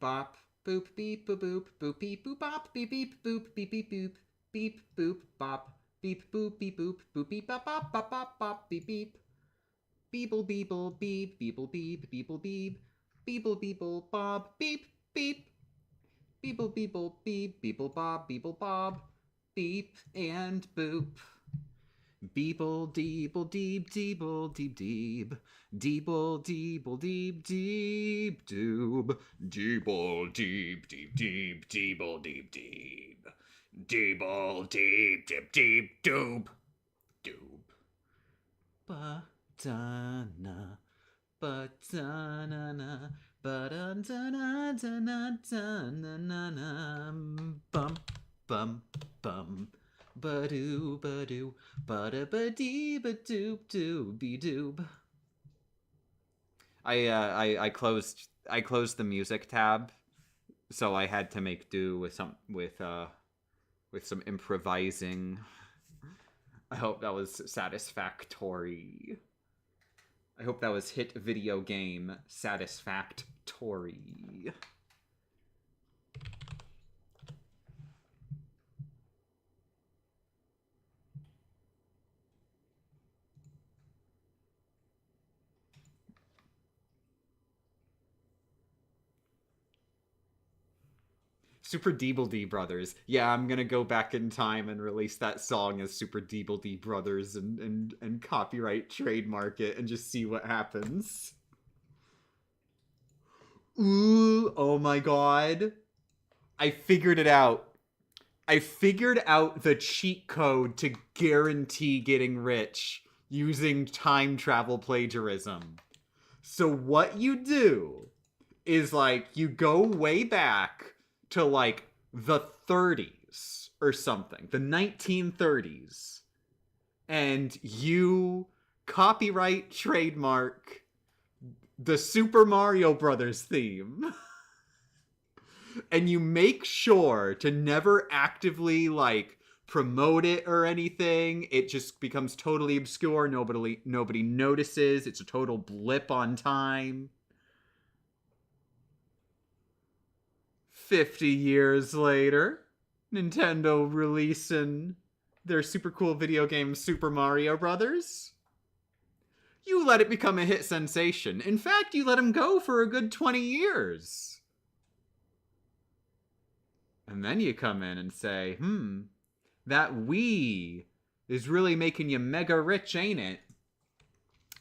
bop, boop beep boop boop, boop beep boop bop, beep beep boop, beep beep boop, beep boop bop, beep boop beep boop, boop beep bop bop bop bop bop, beep beep. Beeble beeble beep, beeble beep, beeble beep, beeble beeble bob, beep beep. Beeble beeble beep, beeble bob, beeble bob, beep and boop. Beeble deeble deep, deeble deep deep, deeble deeble deep deep doob, deeble deep deep deep, deeble deep deep, deeble deep deep deep doob, doob. Ba-da-na, ba-da-na-na, ba-da-da-na-da-na-da-na-na, bum, bum, bum. Ba-doo, ba-doo, ba-da-ba-dee, ba-doop, dooby-doob. I closed the music tab, so I had to make do with some improvising. I hope that was satisfactory. I hope that was hit video game satisfactory. Super Deeble D Brothers. Yeah, I'm gonna go back in time and release that song as Super Deeble D Brothers and copyright trademark it and just see what happens. Ooh, oh my god. I figured it out. I figured out the cheat code to guarantee getting rich using time travel plagiarism. So what you do is like you go way back to like the 30s or something, the 1930s, and you copyright trademark the Super Mario Brothers theme. And you make sure to never actively like promote it or anything. It just becomes totally obscure. Nobody notices. It's a total blip on time. 50 years later, Nintendo releasing their super cool video game Super Mario Brothers. You let it become a hit sensation. In fact, you let him go for a good 20 years. And then you come in and say, that Wii is really making you mega rich, ain't it?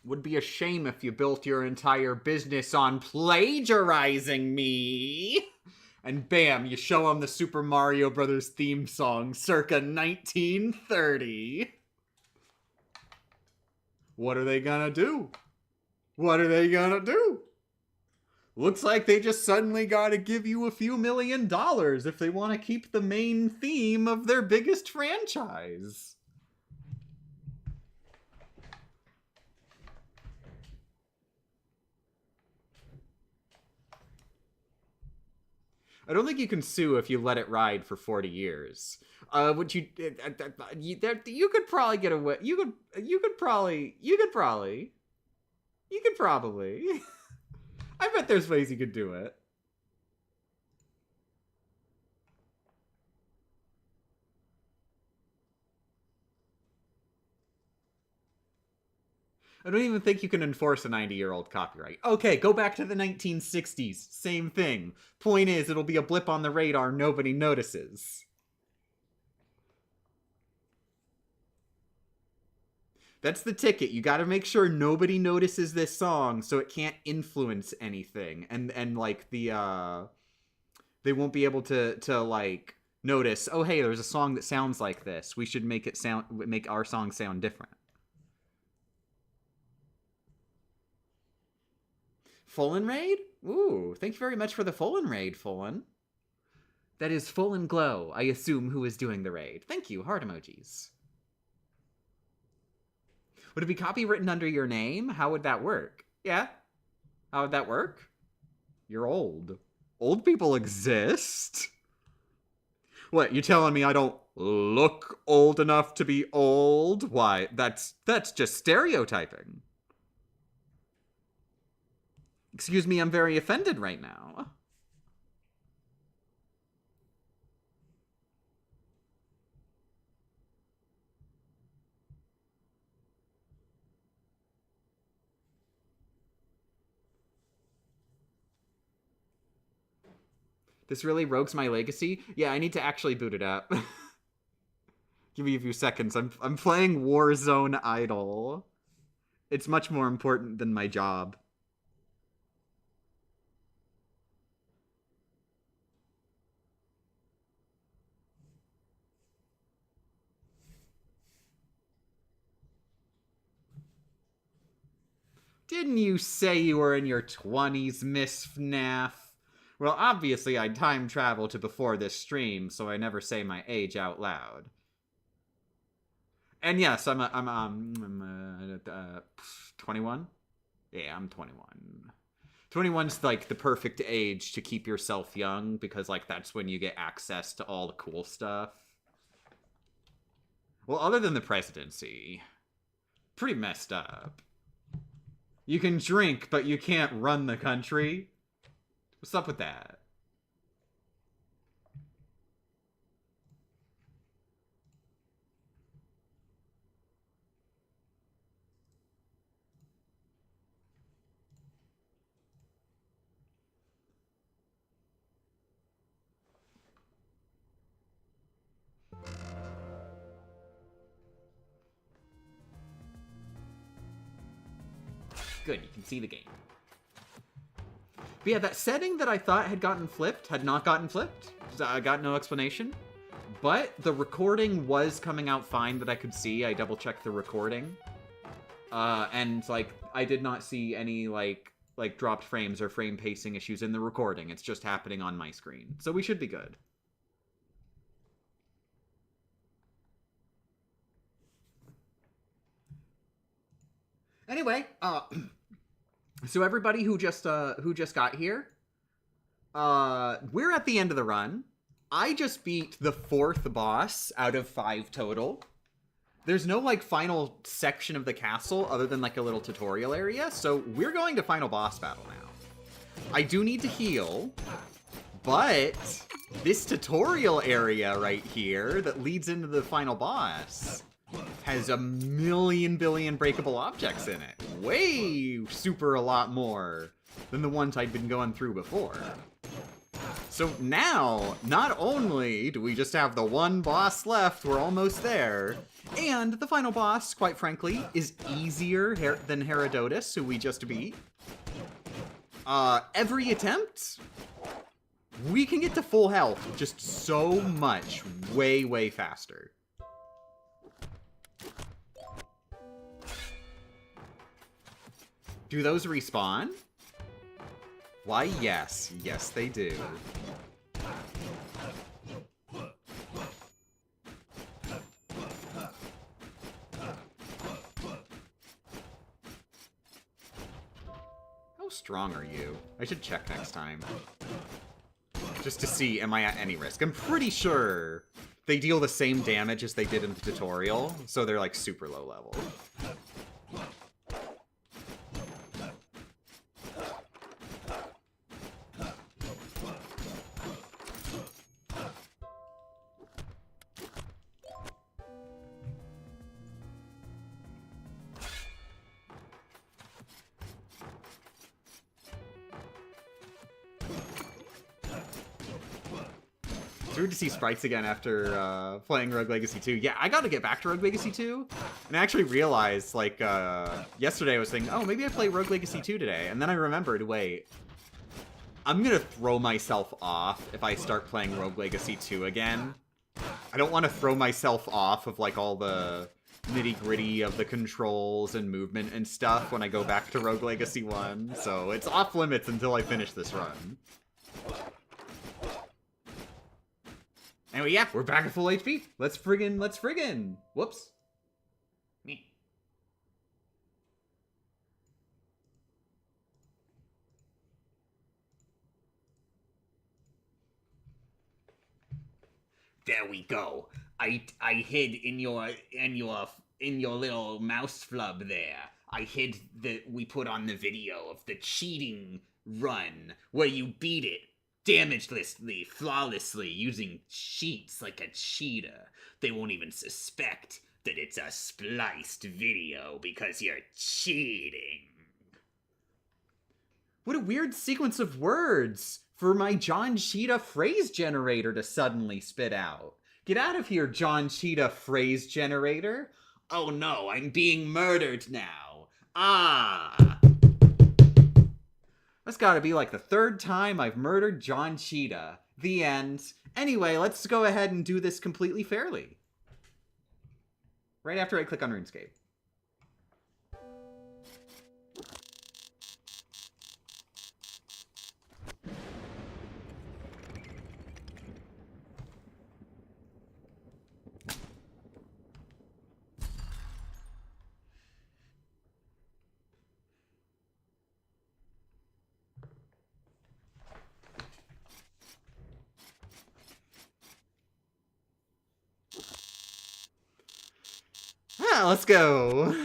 Would be a shame if you built your entire business on plagiarizing me. And bam, you show them the Super Mario Brothers theme song circa 1930. What are they gonna do? What are they gonna do? Looks like they just suddenly gotta give you a few $1 million if they want to keep the main theme of their biggest franchise. I don't think you can sue if you let it ride for 40 years. Would you? You could probably get away. You could probably. I bet there's ways you could do it. I don't even think you can enforce a 90-year-old copyright. Okay, go back to the 1960s. Same thing. Point is, it'll be a blip on the radar nobody notices. That's the ticket. You gotta make sure nobody notices this song so it can't influence anything. And like, they won't be able to like, notice, oh, hey, there's a song that sounds like this. We should make our song sound different. Fullen Raid? Ooh, thank you very much for the Fullen Raid, Fullen. That is Fullen Glow, I assume, who is doing the raid. Thank you, heart emojis. Would it be copywritten under your name? How would that work? Yeah? How would that work? You're old. Old people exist? What, you telling me I don't look old enough to be old? Why, that's just stereotyping. Excuse me, I'm very offended right now. This really rogues my legacy? Yeah, I need to actually boot it up. Give me a few seconds. I'm playing Warzone Idol. It's much more important than my job. Didn't you say you were in your 20s, Miss FNAF? Well, obviously I time travel to before this stream, so I never say my age out loud. And yes, I'm 21? Yeah, I'm 21. 21's like the perfect age to keep yourself young, because like that's when you get access to all the cool stuff. Well, other than the presidency, pretty messed up. You can drink, but you can't run the country. What's up with that? Good, you can see the game. But yeah, that setting that I thought had gotten flipped had not gotten flipped. I got no explanation. But the recording was coming out fine that I could see. I double-checked the recording. And, like, I did not see any, like dropped frames or frame pacing issues in the recording. It's just happening on my screen. So we should be good. Anyway, so everybody who just got here, we're at the end of the run. I just beat the 4th boss out of 5 total. There's no, like, final section of the castle other than, like, a little tutorial area, so we're going to final boss battle now. I do need to heal, but this tutorial area right here that leads into the final boss has a million billion breakable objects in it. Way super a lot more than the ones I'd been going through before. So now, not only do we just have the one boss left, we're almost there, and the final boss, quite frankly, is easier than Herodotus, who we just beat. Every attempt, we can get to full health just so much, way, way faster. Do those respawn? Why, yes. Yes, they do. How strong are you? I should check next time. Just to see, am I at any risk? I'm pretty sure they deal the same damage as they did in the tutorial, so they're like super low level. Weird to see sprites again after playing Rogue Legacy 2. Yeah, I gotta get back to Rogue Legacy 2. And I actually realized, like, yesterday I was thinking, oh, maybe I play Rogue Legacy 2 today. And then I remembered, wait, I'm gonna throw myself off if I start playing Rogue Legacy 2 again. I don't want to throw myself off of, like, all the nitty-gritty of the controls and movement and stuff when I go back to Rogue Legacy 1. So it's off limits until I finish this run. Anyway, yeah, we're back at full HP. Let's friggin'. Whoops. Me. There we go. I hid in your little mouse flub there. I hid we put on the video of the cheating run where you beat it damagelessly, flawlessly, using cheats like a cheater. They won't even suspect that it's a spliced video because you're cheating. What a weird sequence of words. for my John Cheetah phrase generator to suddenly spit out. Get out of here, John Cheetah phrase generator. Oh no, I'm being murdered now. Ah. That's gotta be like the third time I've murdered John Cheetah. The end. Anyway, let's go ahead and do this completely fairly. Right after I click on RuneScape. Ah, let's go.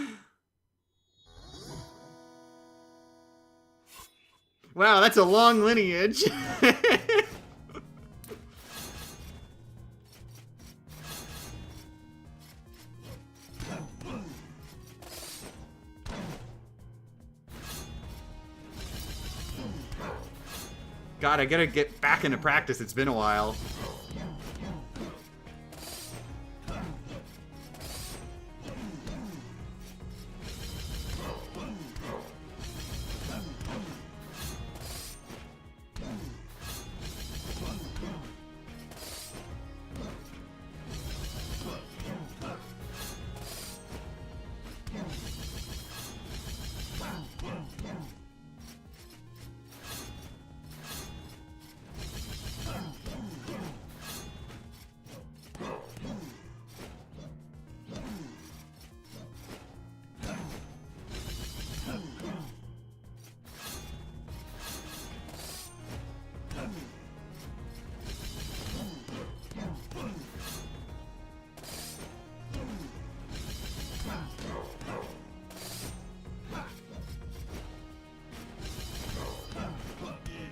Wow, that's a long lineage. God, I gotta get back into practice. It's been a while.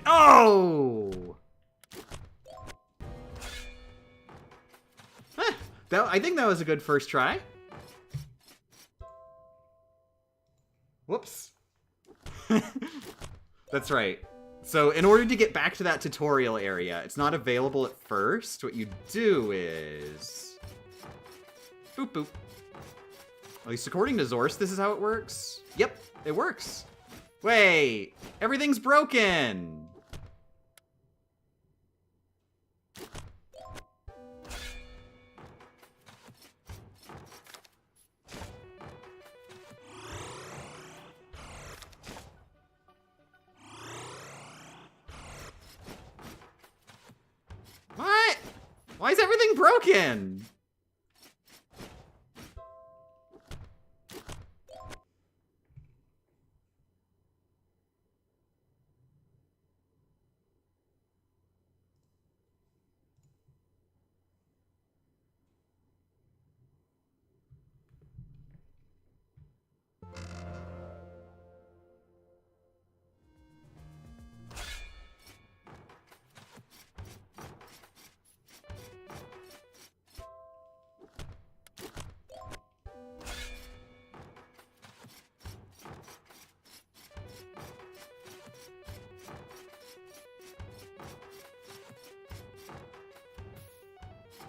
Oh! I think that was a good first try. Whoops. That's right. So in order to get back to that tutorial area, it's not available at first. What you do is... boop boop. At least according to Zorst, this is how it works. Yep, it works. Wait, everything's broken. What? Why is everything broken?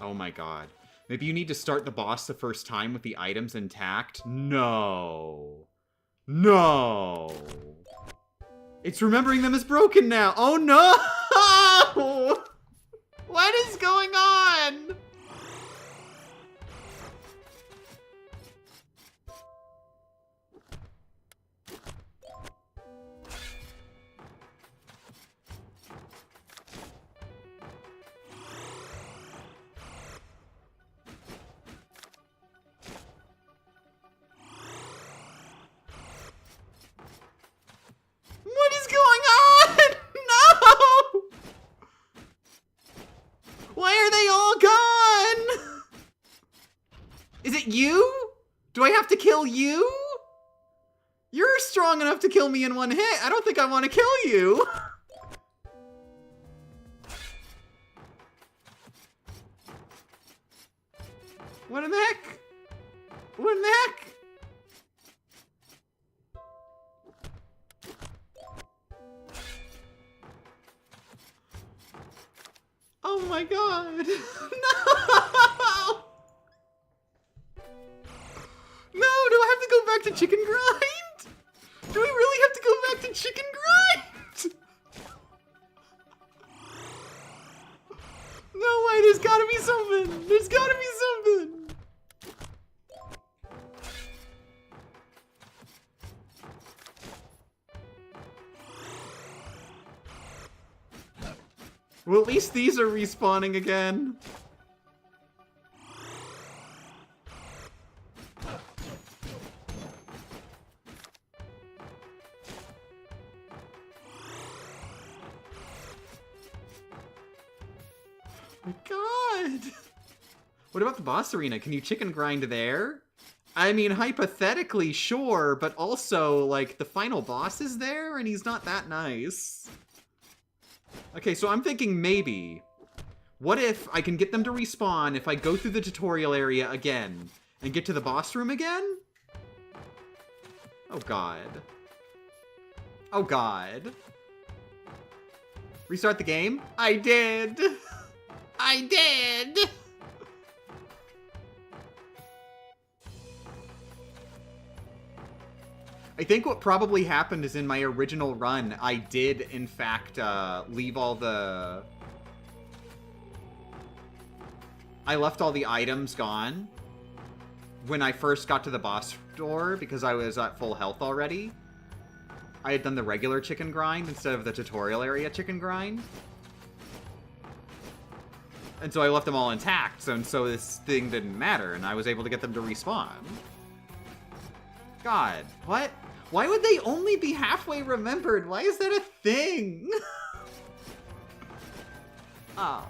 Oh my god. Maybe you need to start the boss the first time with the items intact? No. No. It's remembering them as broken now. Oh no! What is going on? What is going on? No! Why are they all gone? Is it you? Do I have to kill you? You're strong enough to kill me in one hit. I don't think I want to kill you. What in the heck? What in the heck? Oh my god. No! No, do I have to go back to chicken grind? Do we really have to go back to chicken grind? No way, there's gotta be something. There's gotta be something. Well, at least these are respawning again. Oh my god! What about the boss arena? Can you chicken grind there? I mean, hypothetically, sure, but also, like, the final boss is there, and he's not that nice. Okay, so I'm thinking maybe. What if I can get them to respawn if I go through the tutorial area again and get to the boss room again? Oh god. Oh god. Restart the game? I did! I did! I think what probably happened is in my original run, I did, in fact, leave all the... I left all the items gone when I first got to the boss door because I was at full health already. I had done the regular chicken grind instead of the tutorial area chicken grind. And so I left them all intact, so this thing didn't matter, and I was able to get them to respawn. God, what? Why would they only be halfway remembered? Why is that a thing? Oh.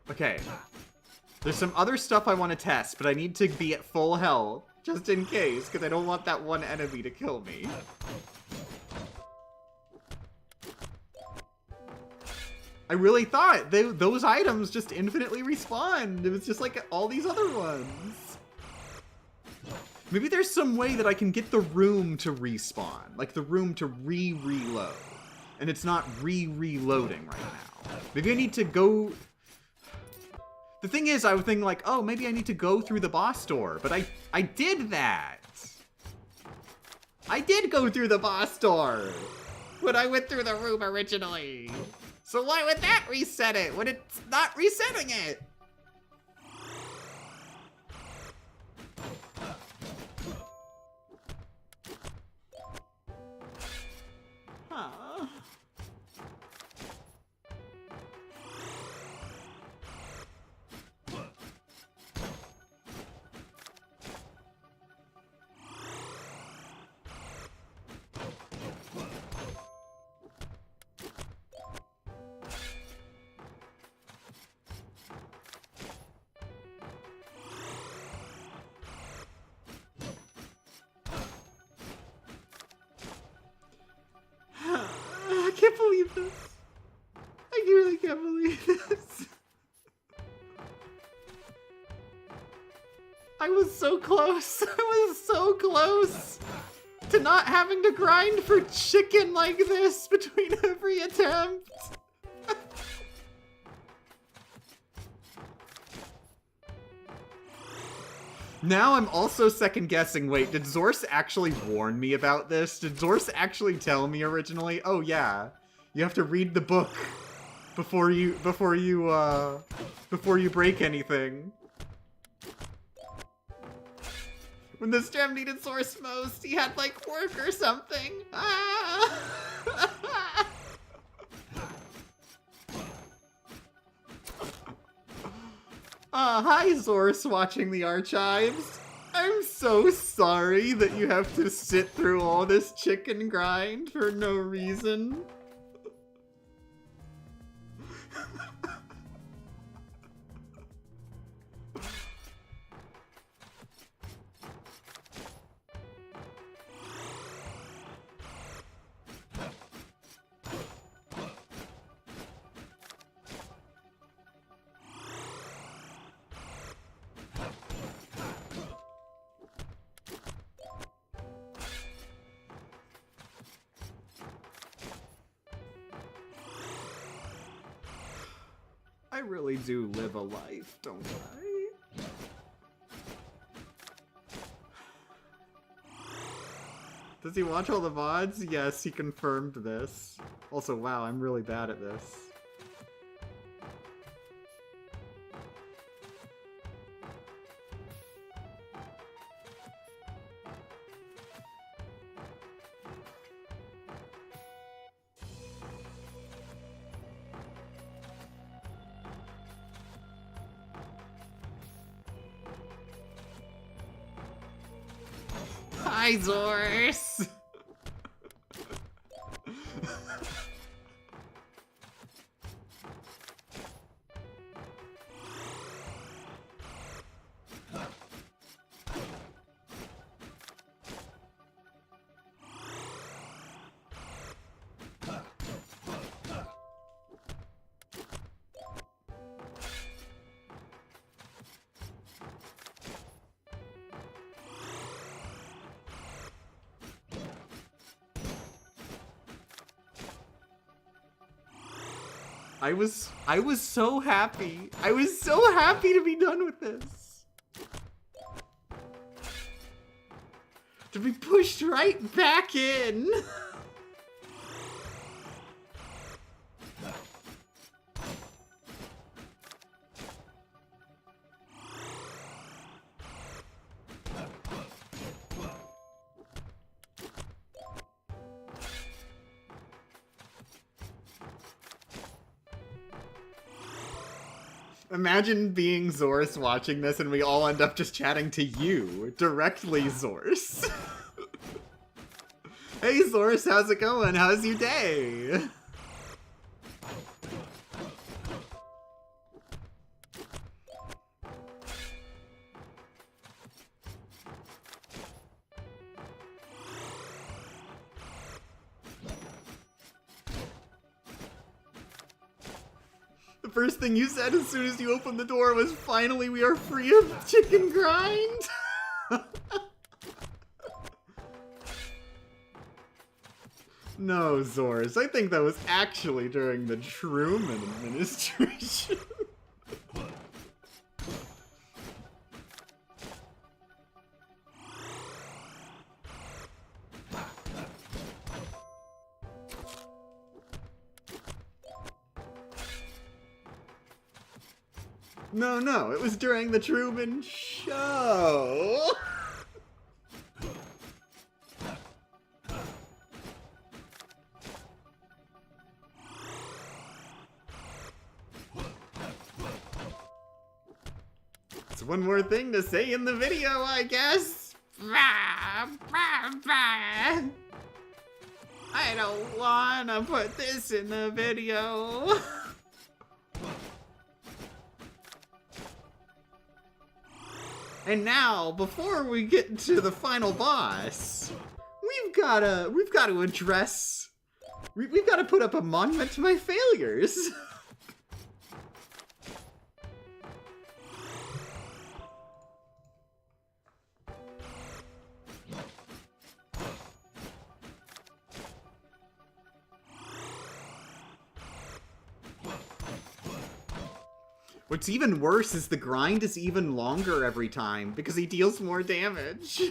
Okay. There's some other stuff I want to test, but I need to be at full health, just in case, because I don't want that one enemy to kill me. I really thought those items just infinitely respawned. It was just like all these other ones. Maybe there's some way that I can get the room to respawn. Like the room to re-reload. And it's not re-reloading right now. Maybe I need to go... The thing is, I was thinking like, oh, maybe I need to go through the boss door. But I did that. I did go through the boss door when I went through the room originally. So why would that reset it when it's not resetting it? Huh. I can't believe this. I really can't believe this. I was so close. I was so close to not having to grind for chicken like this between every attempt. Now I'm also second guessing, wait, did Zorse actually warn me about this? Did Zorse actually tell me originally? Oh yeah, you have to read the book before you break anything. When this gem needed Zorse most, he had like work or something. Ah! Hi Zorse watching the archives. I'm so sorry that you have to sit through all this chicken grind for no reason. really do live a life, don't I? Does he watch all the VODs? Yes, he confirmed this. Also, wow, I'm really bad at this. Hi, Zors! I was so happy. I was so happy to be done with this. To be pushed right back in. Imagine being Zorus watching this and we all end up just chatting to you, directly, Zorus. Hey Zorus, how's it going? How's your day? The first thing you said as soon as you opened the door was, finally we are free of chicken grind! No, Zors, I think that was actually during the Truman administration. No, it was during the Truman Show. It's one more thing to say in the video, I guess. I don't wanna put this in the video. And now, before we get to the final boss, we've gotta address. We've gotta put up a monument to my failures. What's even worse is the grind is even longer every time, because he deals more damage.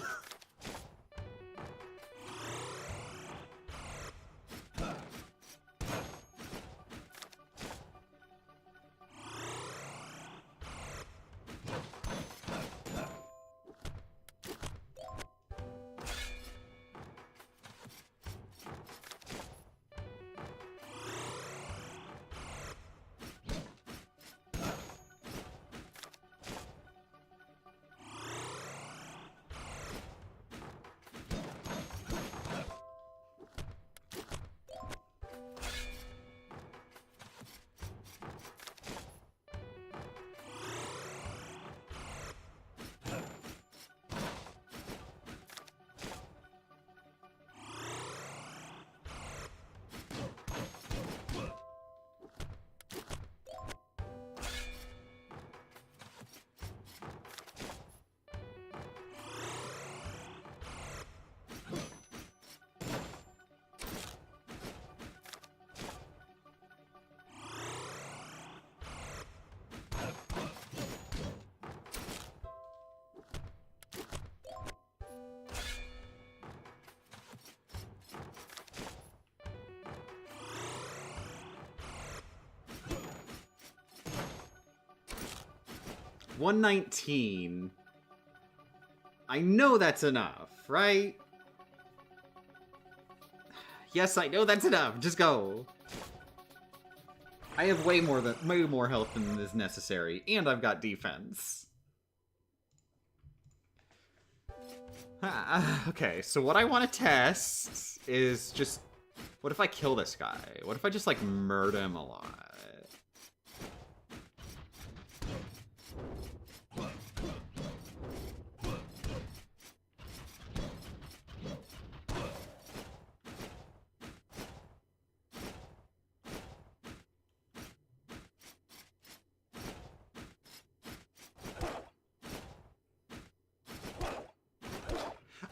119. I know that's enough, right? Yes, I know that's enough. Just go. I have way more health than is necessary, and I've got defense. Okay, so what I want to test is just... What if I kill this guy? What if I just, like, murder him a lot?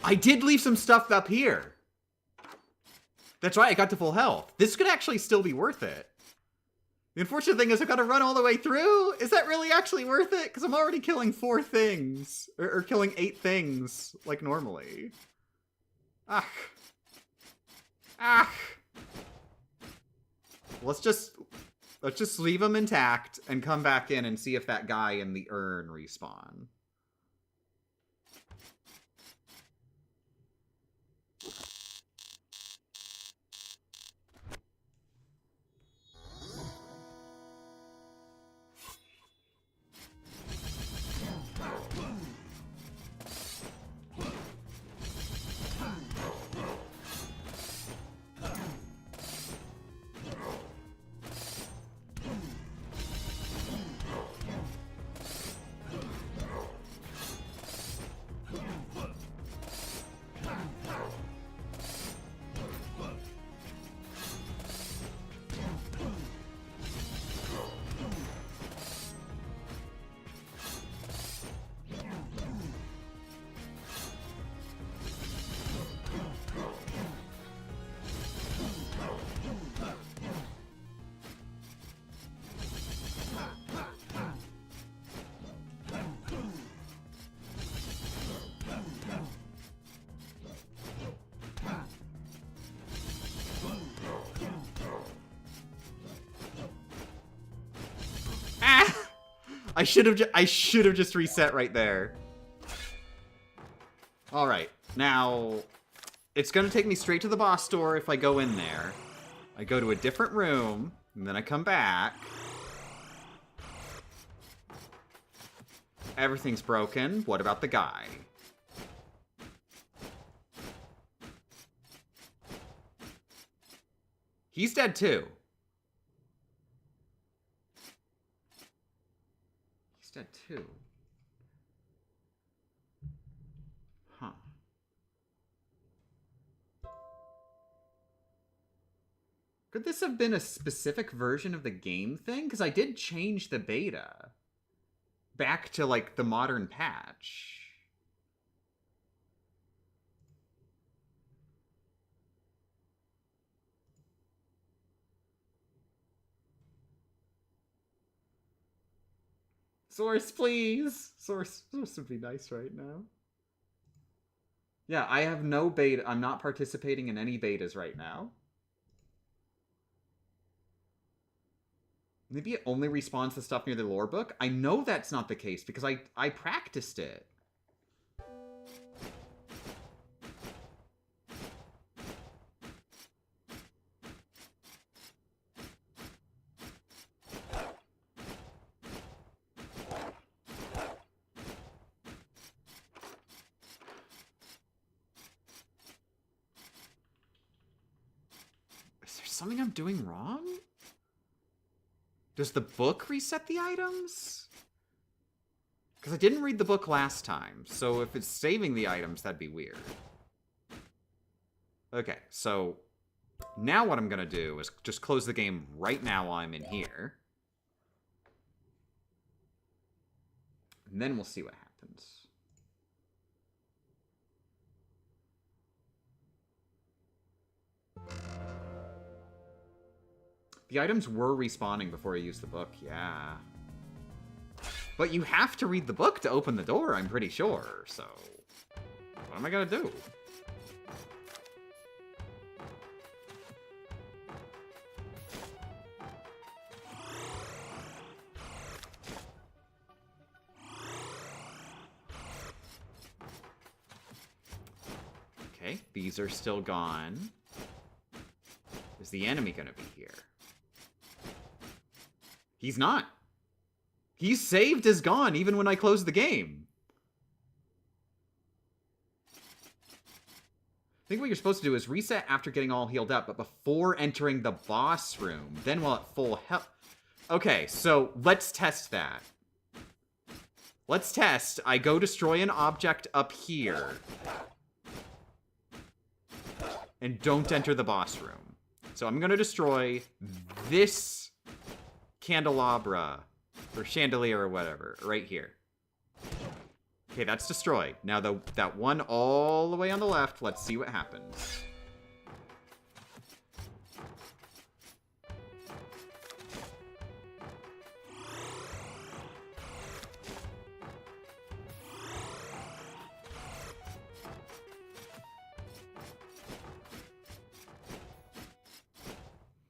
I did leave some stuff up here. That's right, I got to full health. This could actually still be worth it. The unfortunate thing is I've got to run all the way through. Is that really actually worth it? Because I'm already killing 4 things. Or killing 8 things, like normally. Ah. Ah. Let's just leave them intact and come back in and see if that guy in the urn respawn. I should have just reset right there. All right, now it's gonna take me straight to the boss door if I go in there. I go to a different room, and then I come back. Everything's broken. What about the guy? He's dead too. Dead too. Huh. Could this have been a specific version of the game thing? Because I did change the beta back to, like, the modern patch. Source, please! Source would be nice right now. Yeah, I have no beta. I'm not participating in any betas right now. Maybe it only respawns the stuff near the lore book? I know that's not the case because I practiced it. Something I'm doing wrong? Does the book reset the items? Because I didn't read the book last time, so if it's saving the items, that'd be weird. Okay, so now what I'm going to do is just close the game right now while I'm in here. And then we'll see what happens. The items were respawning before I used the book, yeah. But you have to read the book to open the door, I'm pretty sure, so... What am I gonna do? Okay, these are still gone. Is the enemy gonna be here? He's not. He's saved as gone even when I close the game. I think what you're supposed to do is reset after getting all healed up, but before entering the boss room. Then while at full health... Okay, so let's test that. Let's test. I go destroy an object up here. And don't enter the boss room. So I'm going to destroy this candelabra. Or chandelier or whatever. Right here. Okay, that's destroyed. Now that one all the way on the left, let's see what happens.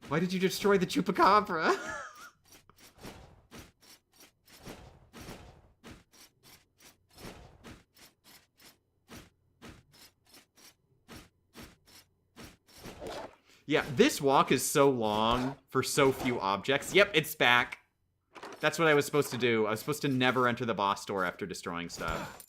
Why did you destroy the chupacabra? Yeah, this walk is so long for so few objects. Yep, it's back. That's what I was supposed to do. I was supposed to never enter the boss door after destroying stuff.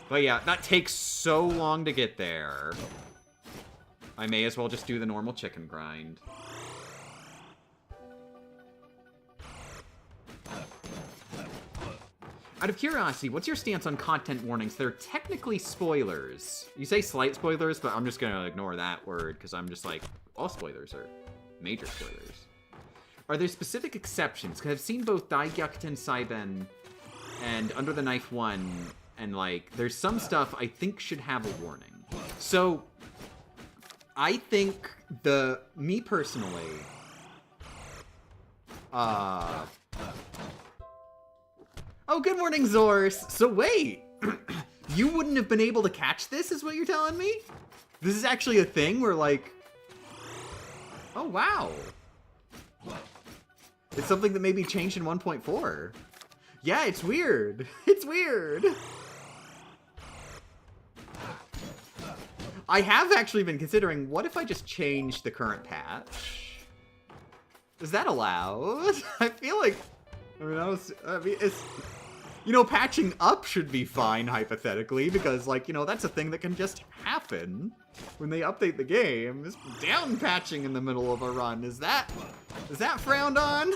But yeah, that takes so long to get there. I may as well just do the normal chicken grind. Out of curiosity, what's your stance on content warnings? They're technically spoilers. You say slight spoilers, but I'm just gonna ignore that word, because I'm just like, all spoilers are major spoilers. Are there specific exceptions? Because I've seen both Daigyakuten Saiben and Under the Knife 1, and like, there's some stuff I think should have a warning. So, I think me personally, oh, good morning, Zors. So wait, you wouldn't have been able to catch this, is what you're telling me? This is actually a thing where like, oh wow. It's something that maybe changed in 1.4. Yeah, it's weird. It's weird. I have actually been considering, what if I just change the current patch? Is that allowed? I feel like, I mean, it's, you know, patching up should be fine, hypothetically, because, like, you know, that's a thing that can just happen when they update the game. Is down patching in the middle of a run. Is that frowned on?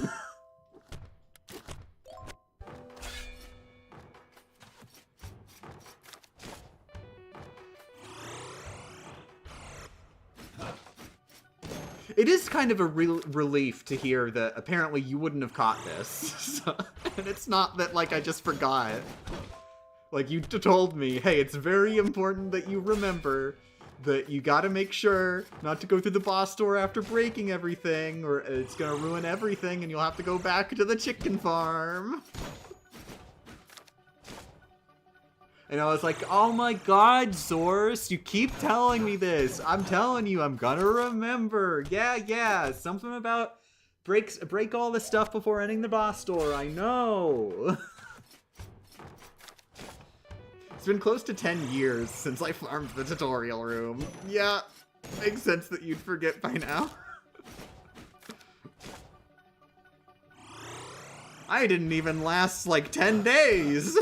It is kind of a relief to hear that apparently you wouldn't have caught this. So, and it's not that, like, I just forgot. Like, you told me, hey, it's very important that you remember that you gotta make sure not to go through the boss door after breaking everything, or it's gonna ruin everything and you'll have to go back to the chicken farm. And I was like, oh my god, Zors, you keep telling me this. I'm telling you, I'm gonna remember. Yeah, something about break all the stuff before ending the boss door, I know. It's been close to 10 years since I farmed the tutorial room. Yeah, makes sense that you'd forget by now. I didn't even last like 10 days.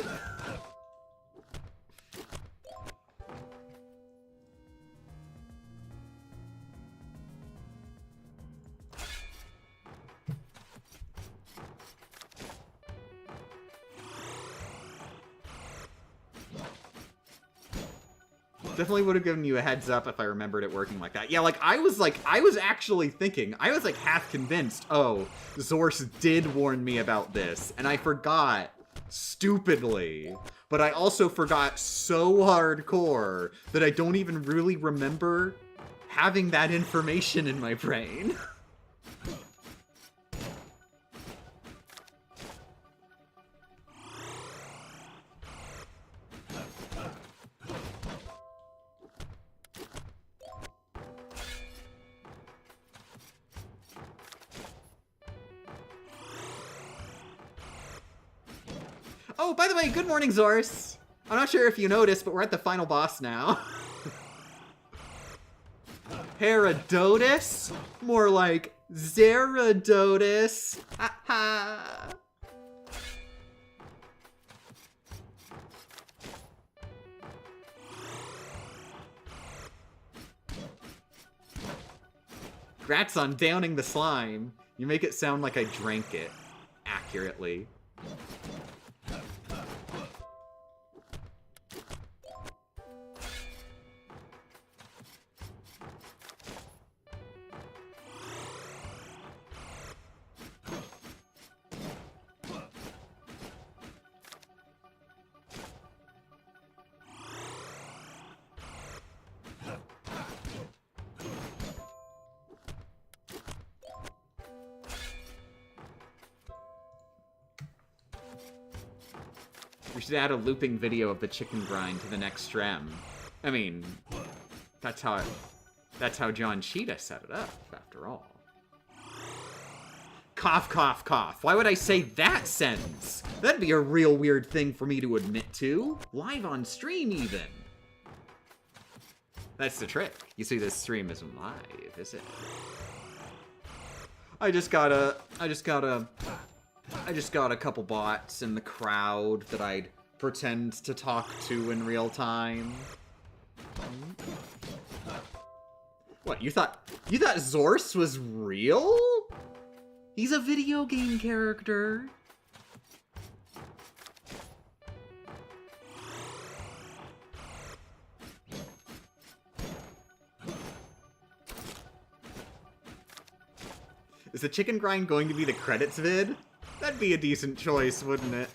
Definitely would have given you a heads up if I remembered it working like that. Yeah, like, I was actually thinking, I was like half convinced, oh, Zors did warn me about this, and I forgot, stupidly. But I also forgot so hardcore that I don't even really remember having that information in my brain. Oh, by the way, good morning, Zors. I'm not sure if you noticed, but we're at the final boss now. Herodotus? More like Zeradotus. Ha ha. Congrats on downing the slime. You make it sound like I drank it accurately. We should add a looping video of the chicken grind to the next strem. I mean, that's how John Cheetah set it up, after all. Cough, cough, cough. Why would I say that sentence? That'd be a real weird thing for me to admit to. Live on stream, even. That's the trick. You see, this stream isn't live, is it? I just got a couple bots in the crowd that I'd pretend to talk to in real time. What, you thought Zorse was real? He's a video game character. Is the chicken grind going to be the credits vid? That'd be a decent choice, wouldn't it?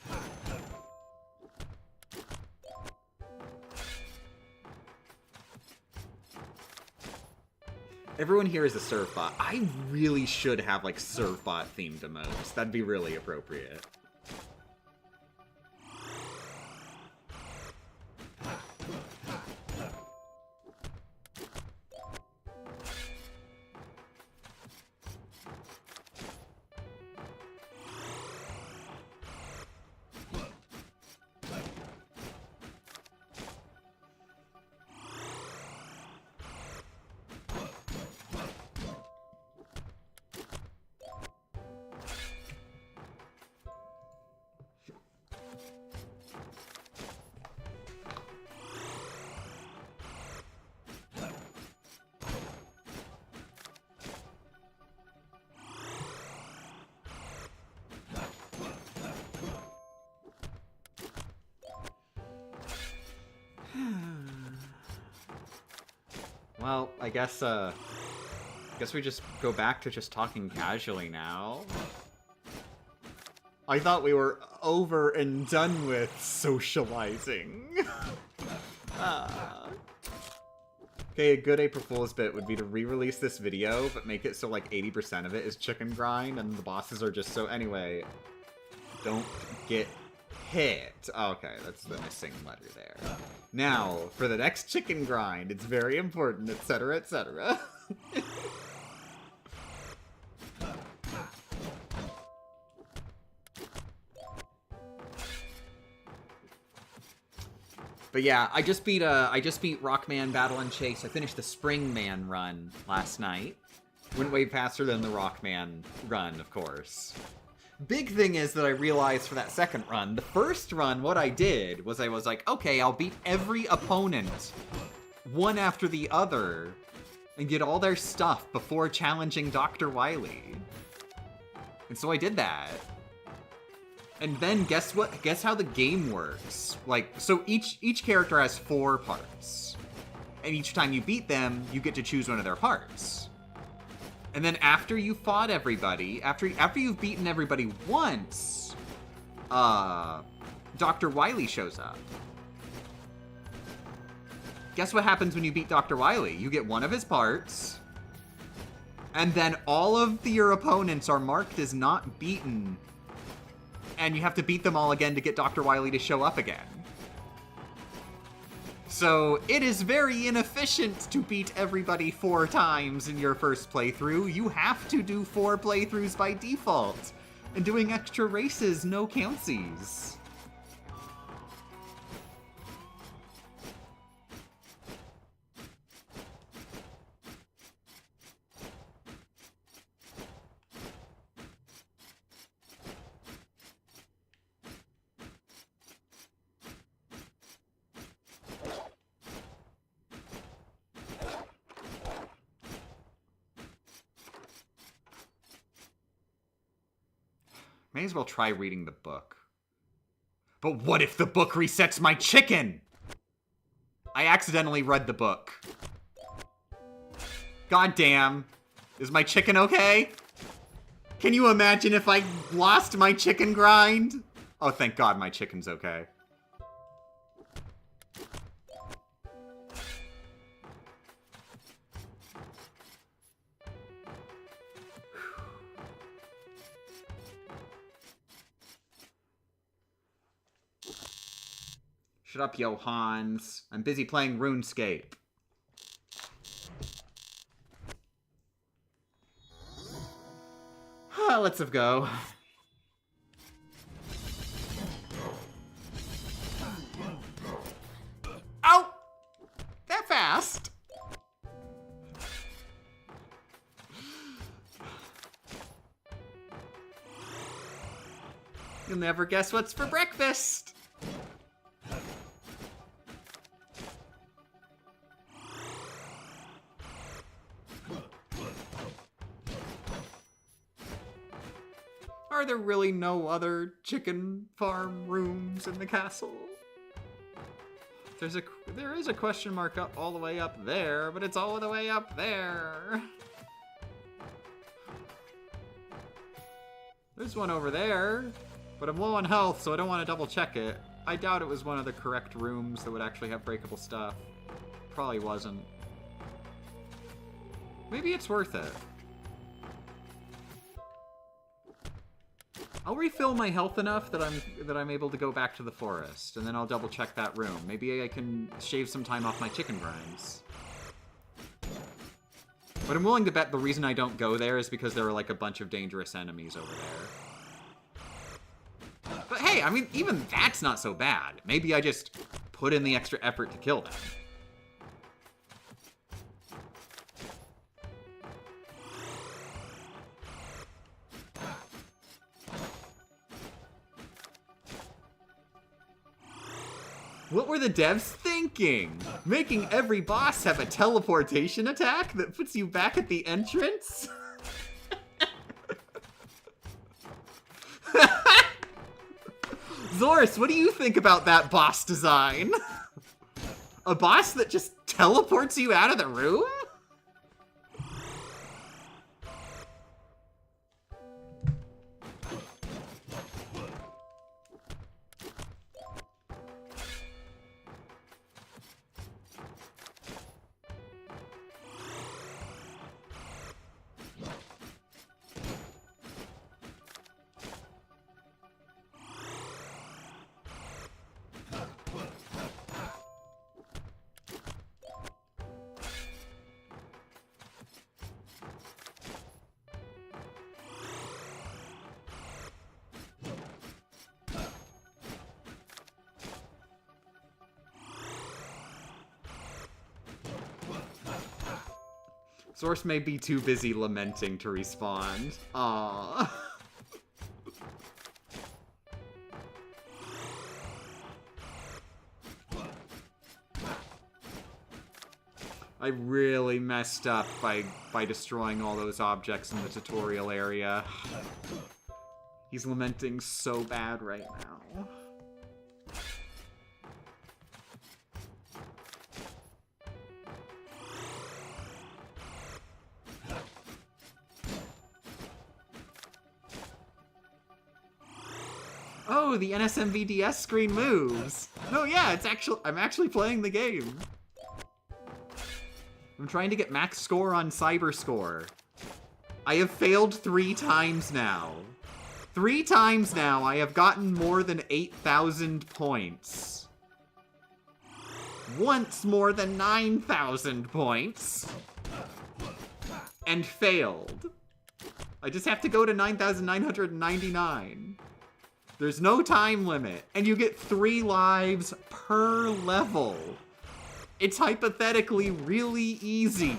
Everyone here is a surfbot. I really should have, like, surfbot themed emotes. That'd be really appropriate. Well, I guess we just go back to just talking casually now. I thought we were over and done with socializing. Okay, a good April Fool's bit would be to re-release this video, but make it so like 80% of it is chicken grind, and the bosses are just so... Anyway, don't get hit. Oh, okay, that's the missing letter there. Now, for the next chicken grind, it's very important, etc., etc. But yeah, I just beat Rockman Battle and Chase. I finished the Springman run last night. Went way faster than the Rockman run, of course. Big thing is that I realized for that second run, the first run, what I did was I was like, okay, I'll beat every opponent one after the other and get all their stuff before challenging Dr. Wily. And so I did that. And then guess what? Guess how the game works. Like, so each character has 4 parts. And each time you beat them, you get to choose one of their parts. And then after you fought everybody, after you've beaten everybody once, Dr. Wily shows up. Guess what happens when you beat Dr. Wily? You get one of his parts, and then all of your opponents are marked as not beaten, and you have to beat them all again to get Dr. Wily to show up again. So, it is very inefficient to beat everybody 4 times in your first playthrough. You have to do 4 playthroughs by default. And doing extra races, no countsies. May as well try reading the book. But what if the book resets my chicken? I accidentally read the book. God damn. Is my chicken okay? Can you imagine if I lost my chicken grind? Oh, thank God my chicken's okay. Shut up, Johans. I'm busy playing RuneScape. Let's go. Ow! That fast? You'll never guess what's for breakfast. Are there really no other chicken farm rooms in the castle? There is a question mark up all the way up there, but it's all the way up there. There's one over there, but I'm low on health, so I don't want to double check it. I doubt it was one of the correct rooms that would actually have breakable stuff. Probably wasn't. Maybe it's worth it. I'll refill my health enough that I'm able to go back to the forest, and then I'll double check that room. Maybe I can shave some time off my chicken grinds. But I'm willing to bet the reason I don't go there is because there are like a bunch of dangerous enemies over there. But hey, I mean, even that's not so bad. Maybe I just put in the extra effort to kill them. What were the devs thinking? Making every boss have a teleportation attack that puts you back at the entrance? Zorus, what do you think about that boss design? A boss that just teleports you out of the room? Source may be too busy lamenting to respond. Aww. I really messed up by destroying all those objects in the tutorial area. He's lamenting so bad right now. Oh, the NSMVDS screen moves. No, yeah, I'm actually playing the game. I'm trying to get max score on Cyberscore. I have failed 3 times now. 3 times now I have gotten more than 8,000 points. Once more than 9,000 points. And failed. I just have to go to 9,999. There's no time limit, and you get 3 lives per level. It's hypothetically really easy.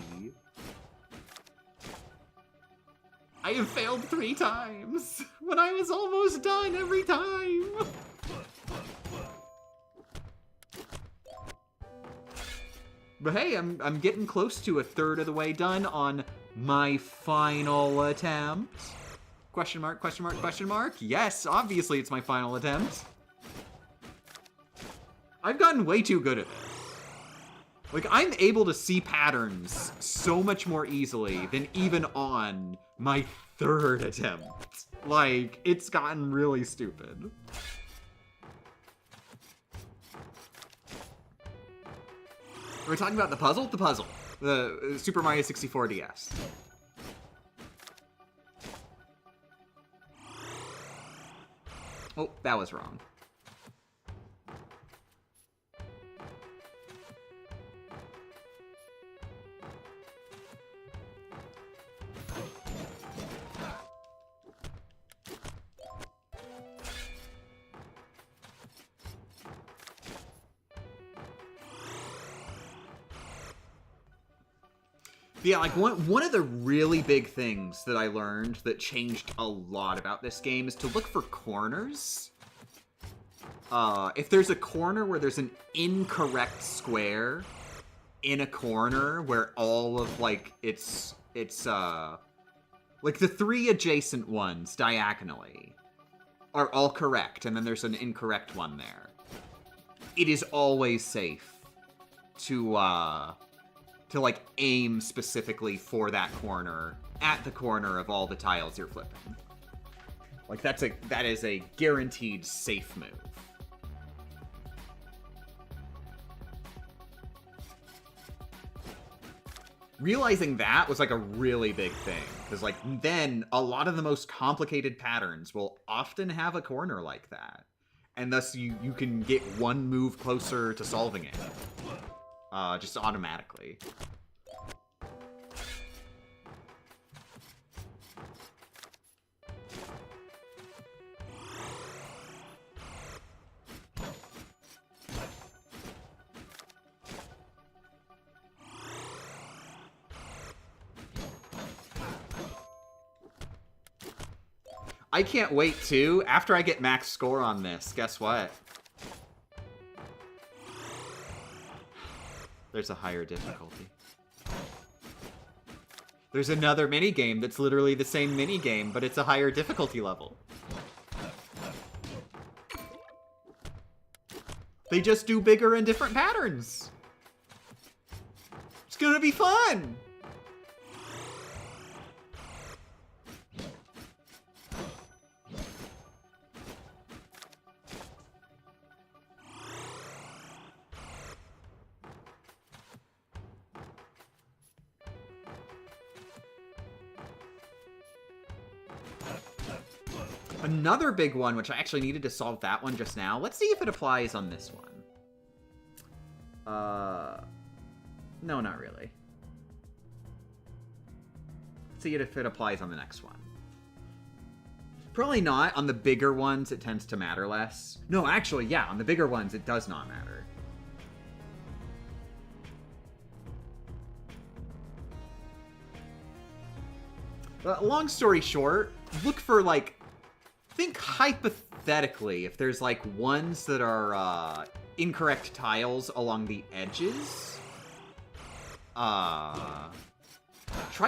I have failed 3 times, when I was almost done every time. But hey, I'm getting close to 1/3 of the way done on my final attempt. Question mark, question mark, question mark. Yes, obviously it's my final attempt. I've gotten way too good at this. Like, I'm able to see patterns so much more easily than even on my 3rd attempt. Like, it's gotten really stupid. We're talking about the puzzle? The puzzle. The Super Mario 64 DS. Oh, that was wrong. Yeah, like one of the really big things that I learned that changed a lot about this game is to look for corners. If there's a corner where there's an incorrect square in a corner where all of, like, it's like the 3 adjacent ones diagonally are all correct, and then there's an incorrect one there. It is always safe to like, aim specifically for that corner at the corner of all the tiles you're flipping. Like, that is a guaranteed safe move. Realizing that was, like, a really big thing. Because, like, then a lot of the most complicated patterns will often have a corner like that. And thus you can get one move closer to solving it. Just automatically. I can't wait, too. After I get max score on this, guess what? There's a higher difficulty. There's another minigame that's literally the same minigame, but it's a higher difficulty level. They just do bigger and different patterns. It's gonna be fun! Another big one, which I actually needed to solve that one just now. Let's see if it applies on this one. No, not really. Let's see if it applies on the next one. Probably not. On the bigger ones, it tends to matter less. No, actually, yeah, on the bigger ones, it does not matter. Long story short, look for, like, think hypothetically if there's, like, ones that are incorrect tiles along the edges. Try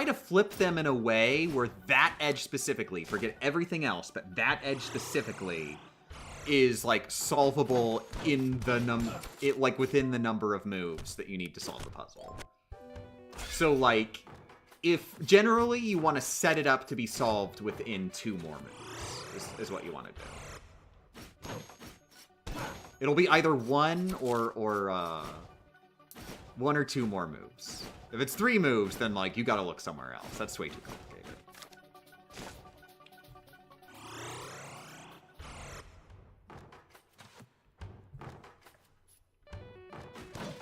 to flip them in a way where that edge specifically, forget everything else, but that edge specifically is, like, solvable in the like within the number of moves that you need to solve the puzzle. So, like, if generally you want to set it up to be solved within 2 more moves, is what you want to do. It'll be either 1 or 1 or 2 more moves. If it's 3 moves, then, like, you gotta look somewhere else. That's way too complicated.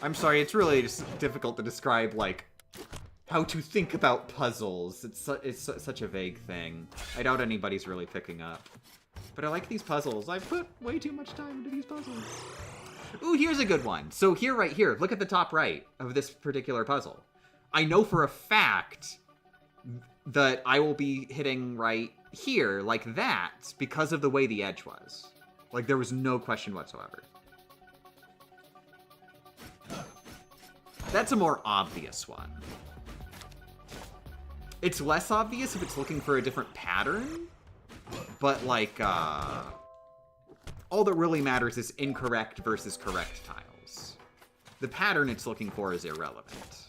I'm sorry, it's really just difficult to describe, like, how to think about puzzles. It's such a vague thing. I doubt anybody's really picking up. But I like these puzzles. I've put way too much time into these puzzles. Ooh, here's a good one. So here, right here, look at the top right of this particular puzzle. I know for a fact that I will be hitting right here, like that, because of the way the edge was. Like, there was no question whatsoever. That's a more obvious one. It's less obvious if it's looking for a different pattern, But, like, all that really matters is incorrect versus correct tiles. The pattern it's looking for is irrelevant.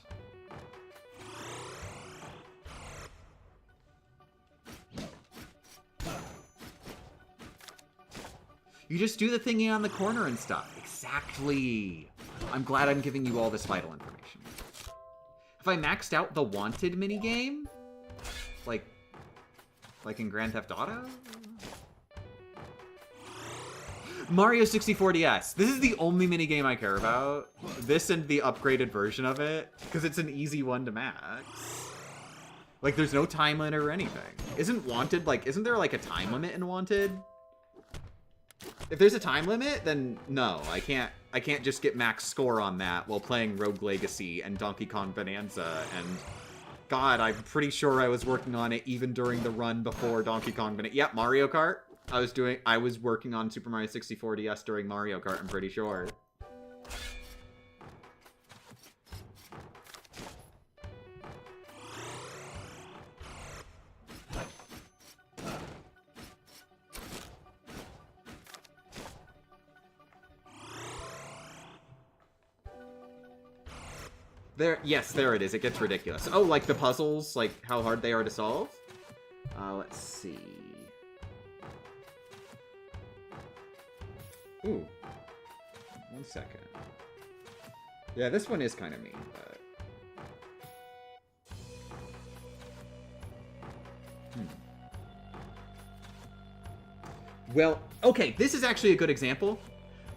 You just do the thingy on the corner and stuff. Exactly. I'm glad I'm giving you all this vital information. Have I maxed out the wanted minigame? Like in Grand Theft Auto? Mario 64 DS. This is the only minigame I care about. This and the upgraded version of it. Because it's an easy one to max. Like, there's no time limit or anything. Isn't Wanted, like, isn't there, like, a time limit in Wanted? If there's a time limit, then no. I can't just get max score on that while playing Rogue Legacy and Donkey Kong Bonanza. And, God, I'm pretty sure I was working on it even during the run before Donkey Kong Bonanza. Yep, Mario Kart. I was working on Super Mario 64 DS during Mario Kart, I'm pretty sure. Yes, there it is. It gets ridiculous. Oh, like the puzzles, like how hard they are to solve? Let's see. Ooh. 1 second. Yeah, this one is kind of mean, but... Well, okay, this is actually a good example.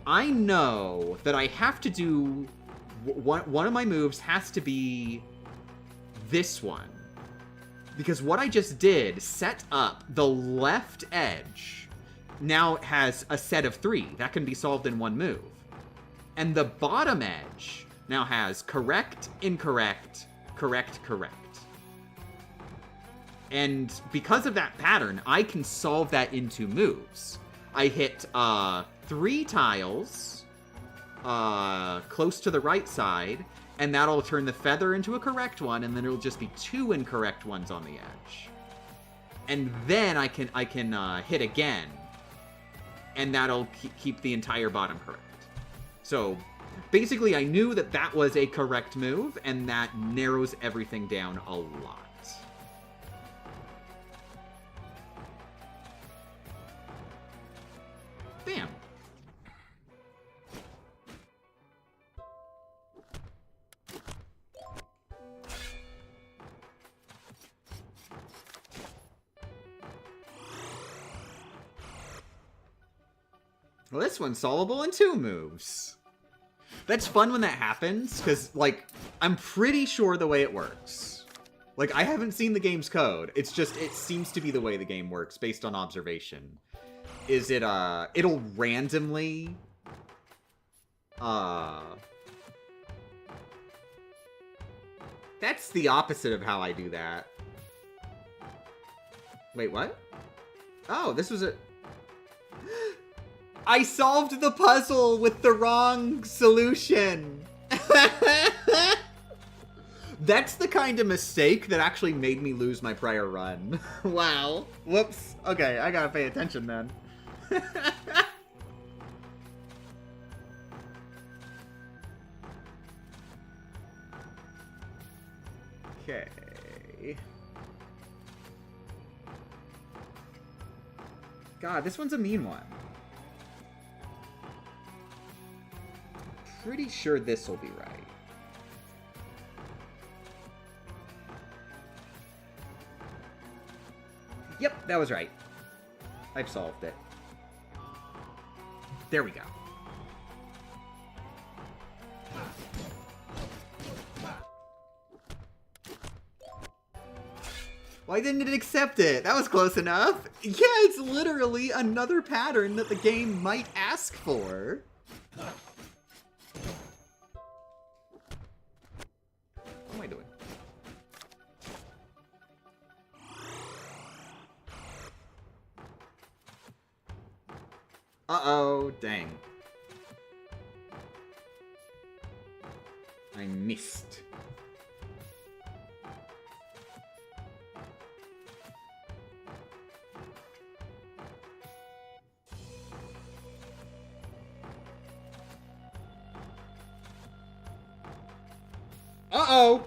I know that I have to do... One of my moves has to be this one. Because what I just did set up the left edge now has a set of 3 that can be solved in one move. And the bottom edge now has correct, incorrect, correct, correct. And because of that pattern, I can solve that into moves. I hit 3 tiles close to the right side, and that'll turn the feather into a correct one, and then it'll just be 2 incorrect ones on the edge. And then I can hit again, and that'll keep the entire bottom correct. So basically, I knew that that was a correct move, and that narrows everything down a lot. Bam. Well, this one's solvable in 2 moves. That's fun when that happens, because, like, I'm pretty sure the way it works. Like, I haven't seen the game's code. It's just, it seems to be the way the game works, based on observation. Is it, it'll randomly, That's the opposite of how I do that. Wait, what? Oh, this was a... I solved the puzzle with the wrong solution. That's the kind of mistake that actually made me lose my prior run. Wow. Whoops. Okay, I gotta pay attention then. Okay. God, this one's a mean one. Pretty sure this will be right. Yep, that was right. I've solved it. There we go. Why didn't it accept it? That was close enough. Yeah, it's literally another pattern that the game might ask for. What am I doing? Uh-oh, dang. I missed. Uh-oh!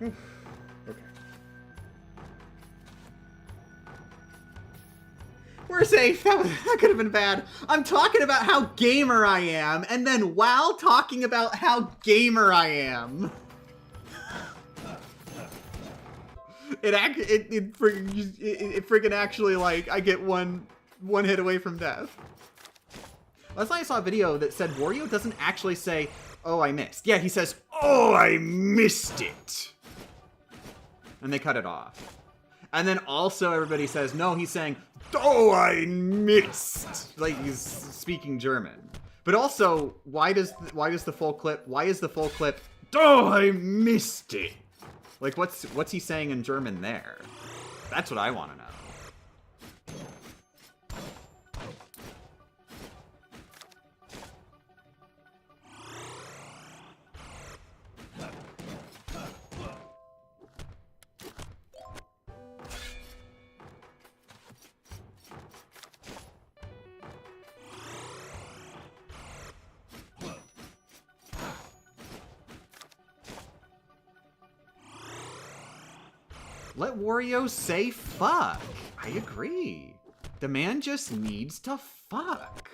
Okay. We're safe. That could have been bad. I'm talking about how gamer I am, and then while talking about how gamer I am, it friggin' actually, like, I get one hit away from death. Last night I saw a video that said Wario doesn't actually say, "Oh, I missed." Yeah, he says, "Oh, I missed it." And they cut it off. And then also everybody says, no, he's saying, "Oh, I missed." Like he's speaking German. But also, why is the full clip, "Oh, I missed it"? Like what's he saying in German there? That's what I want to know. Let Wario say fuck. I agree. The man just needs to fuck.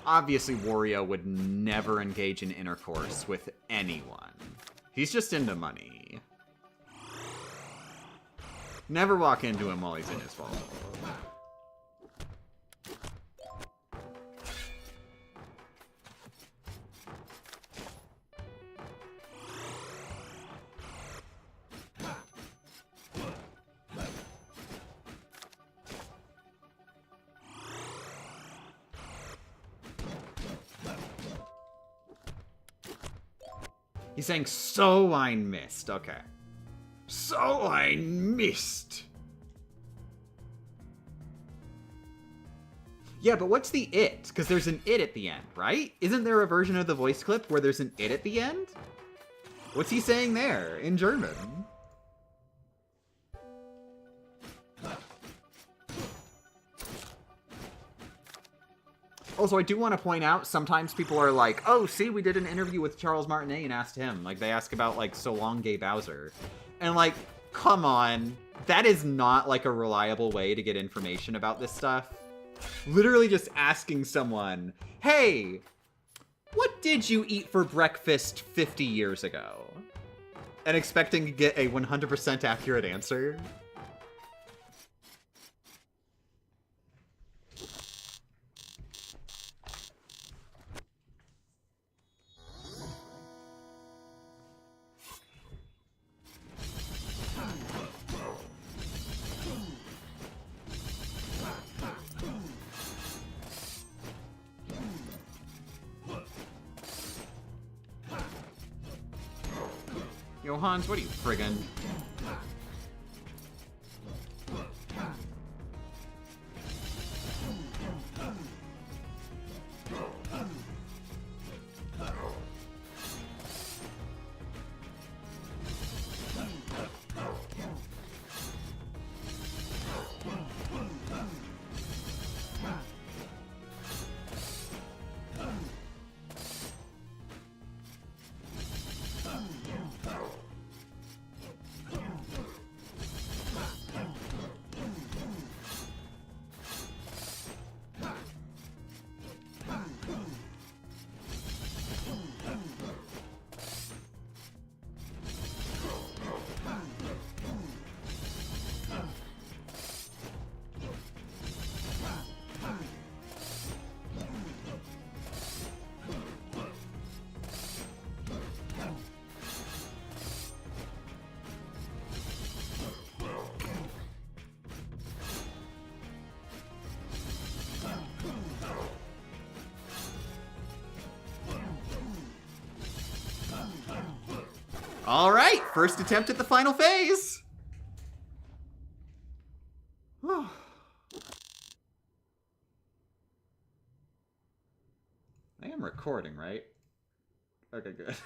Obviously, Wario would never engage in intercourse with anyone. He's just into money. Never walk into him while he's in his fault. He's saying, "So I missed." Okay. So I missed. Yeah, but what's the it? Because there's an it at the end, right? Isn't there a version of the voice clip where there's an it at the end? What's he saying there in German? Also, I do want to point out, sometimes people are like, "Oh, see, we did an interview with Charles Martinet and asked him." Like, they ask about, like, So Long Gay Bowser. And, like, come on. That is not, like, a reliable way to get information about this stuff. Literally just asking someone, "Hey, what did you eat for breakfast 50 years ago?" And expecting to get a 100% accurate answer. Yo, Hans, what are you friggin'? All right, first attempt at the final phase. I am recording, right? Okay, good.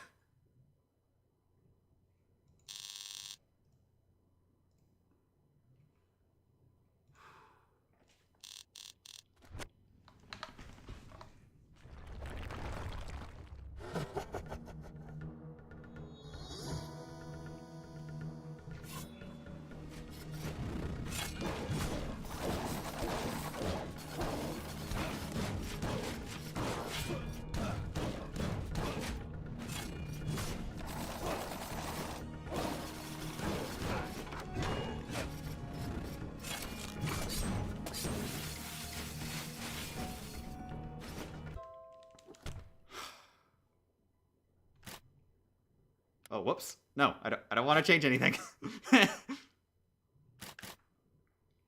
Oh, whoops. No, I don't want to change anything.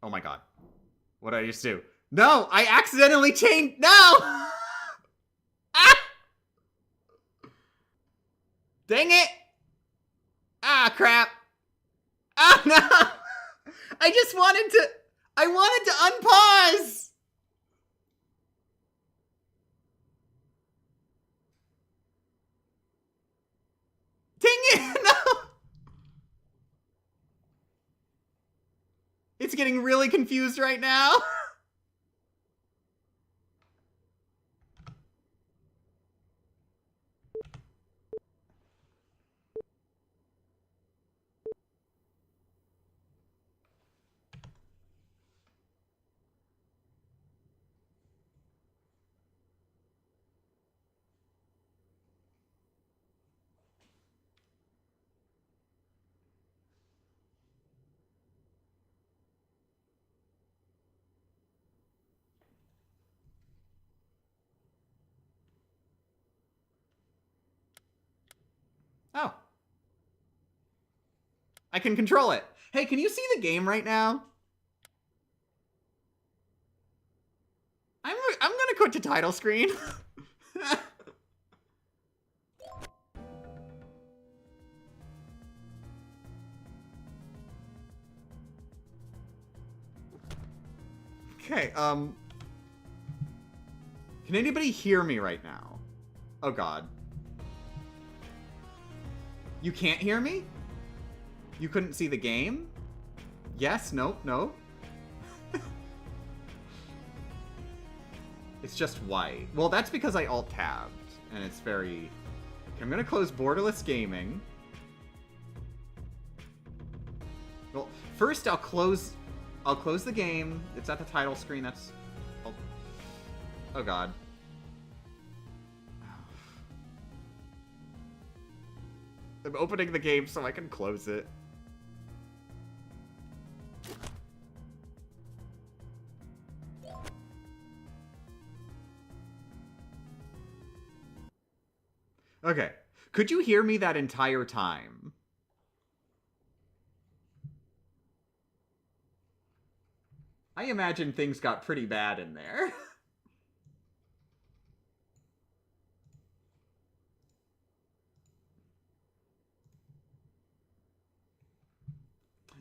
Oh my god. What did I just do? No, I accidentally changed. No! Ah! Dang it! Ah, crap. Ah, no! I wanted to unpause! Dang it! No! It's getting really confused right now. Oh. I can control it. Hey, can you see the game right now? I'm gonna quit to title screen. Okay, can anybody hear me right now? Oh god. You can't hear me? You couldn't see the game? Yes, no, no. It's just white. Well, that's because I alt-tabbed, and it's very... Okay, I'm gonna close Borderless Gaming. Well, first I'll close the game. It's at the title screen. That's... Oh god. I'm opening the game so I can close it. Okay. Could you hear me that entire time? I imagine things got pretty bad in there.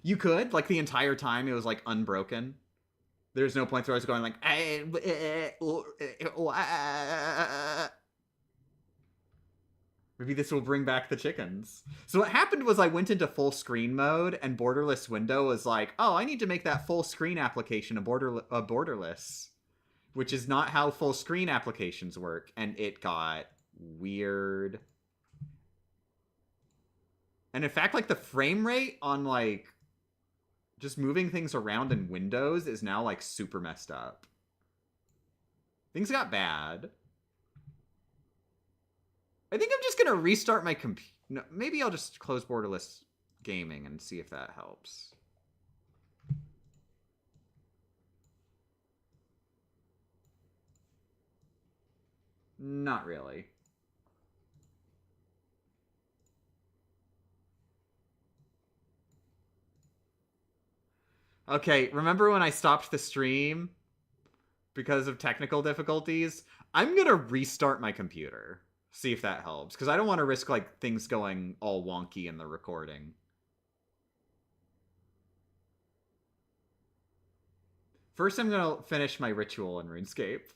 You could? Like, the entire time it was, like, unbroken? There's no points where I was going, like... Maybe this will bring back the chickens. So what happened was I went into full screen mode, and Borderless Window was like, oh, I need to make that full screen application a borderless. Which is not how full screen applications work, and it got weird. And in fact, like, the frame rate on, like, just moving things around in Windows is now, like, super messed up. Things got bad. I think I'm just gonna restart my computer. No, maybe I'll just close Borderless Gaming and see if that helps. Not really. Okay, remember when I stopped the stream because of technical difficulties? I'm gonna restart my computer. See if that helps. Because I don't want to risk, like, things going all wonky in the recording. First, I'm gonna finish my ritual in RuneScape.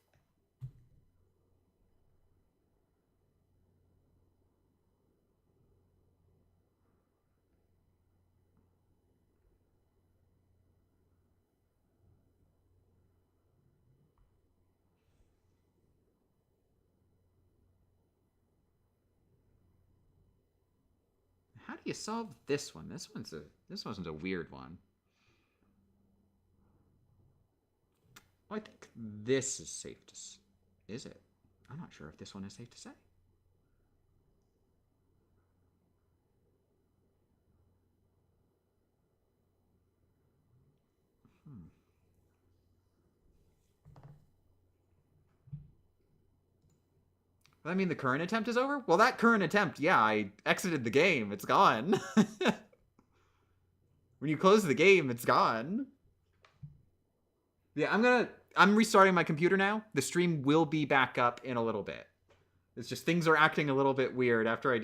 How do you solve this one? This one's a weird one. Well, I think this is safe to... Is it? I'm not sure if this one is safe to say. Does that mean the current attempt is over? Well, that current attempt, yeah, I exited the game. It's gone. When you close the game, it's gone. Yeah, I'm restarting my computer now. The stream will be back up in a little bit. It's just things are acting a little bit weird after I did